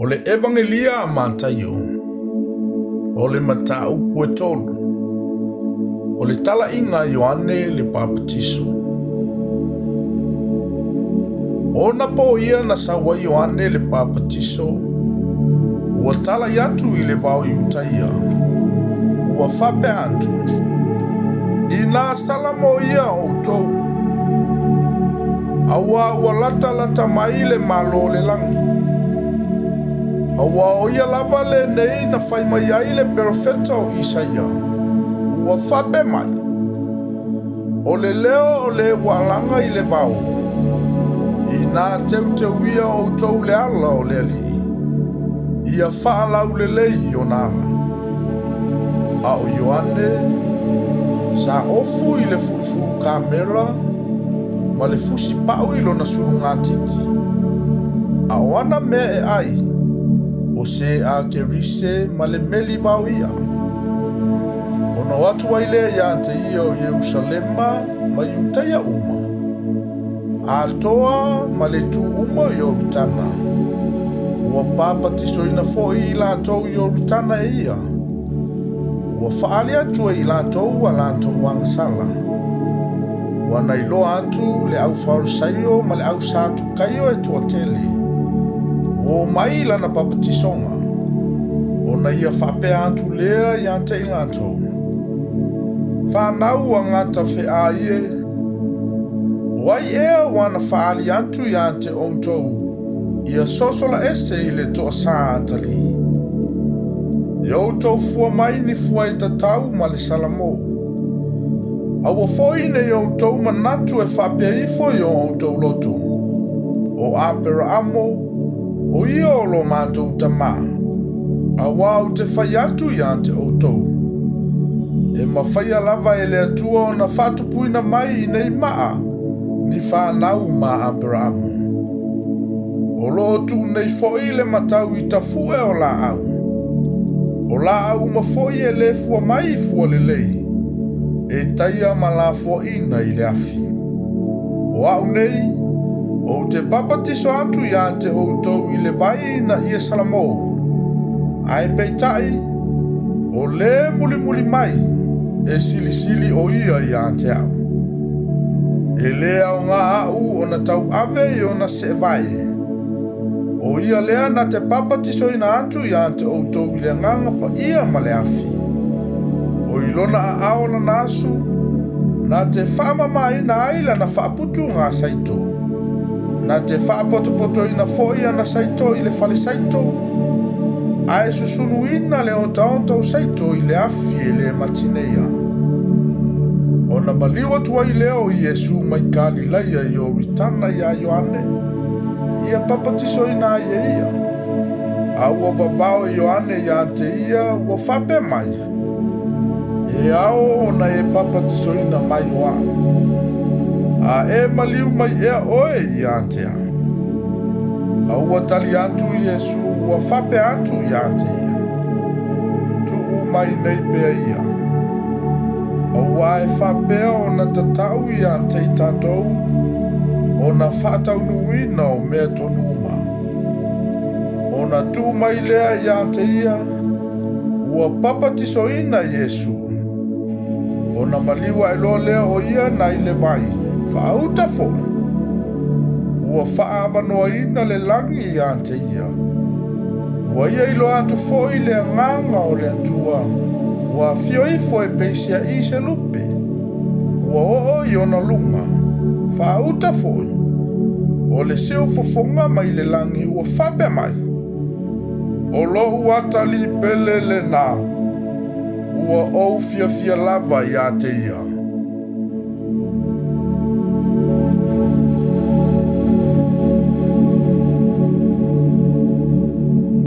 O le evangelia a Mataio, o le mataupu e tolu, o le talaʻiga Ioane le Papatiso. Ona po ia na saua Ioane le Papatiso, ua talai atu i le vao iutaia, ua fape atu. Ina sala mo ia outou, aua ua lata mai le malo le langi. Aua o ia lava le nei na fai mai ai le profeta o Isaia. Ua fape mai. O le leo o le walanga i le vau. Ina teu ia o tau le ala o le ali. Ia whaalau le lei o nala. A o Ioane, sa ofu i le fulufulu kamera, ma le fusi pau i lo na surunga titi. A oana me e ai, o se a kerise ma le meli vau ia. Ona watu ai le ia te ia o Yerusalema ma iutaia uma. A toa ma le tu uma o Yoritana. Ua papatiso ina foi i la tou Yoritana e ia. Ua faali atu i la tou a la tou wangasala. Ua nailo atu le au farisaio ma le au satu kaio e tuateli. O mai lana papatisonga, o na ia whape atu lea i ante i lato. Whanau a ngata whi a ie, wai ea wana whaali atu i ante outou, ia sosola ese i le toa saa atali. I outou fua mai ni fua i tatau ma le salamo. Aua foi ne i outou manatu e whape ifo i outou loto. O apera amo, o ia o lo mātou tamā, a wau te whai atu i ante outou. E mawhaia lava e le atua o na whatupuina mai i nei maa, ni whanau ma Abrahamu. O lo tu nei foi le matau i tafue o la au. O la au ma foi e le fua mai fua le lei, e taia ma la foina i le afi. O au nei, o te papatiso atu i ante outou i le vai na ia salamo. Ai peitai, o le muli mai, e sili o ia i ante au. E lea o ngā au o na tau ave i o na se vai. O ia lea na te papatiso ina atu i ante outou i le nganga pa ia ma le afi. O ilona a ao na nasu, na te whamama ina aila na whaaputu ngā saito. Na te whaapoto ina foi ana saito i le whale saito. Ae susunu ina le onta o saito i le afi e le matineia. O na maliwa tua i leo i Yesu mai kali laia i o ritana i a Ioane. Ia papatiso ina a ia. A ua vavao i Ioane i ante ia ua whape mai. E ao o na e papatiso ina mai oa. A e maliu mai ea oe i antea. A ua tali atu i Yesu, ua whape atu i ante ia. Tu mai nei pea ia. A ua e whape o na tatau i ante i tatou, o na whatau nuina o mea tonu uma. O na tu mai lea i ante ia, ua papatiso ina Yesu. O na maliwa e lo lea o ia na i le vai. Whaauta fo. Ua whaavanoa ina le langi i ante ia. Ua ia ilo atu fo i le nganga o le atua. Ua fio ifo e peisia i se lupe. Ua oo i ona lunga. Whaauta fo. O le seo fofonga mai le langi ua whape mai. O lo uatali pele le na. Ua ou fia lava i ate ia.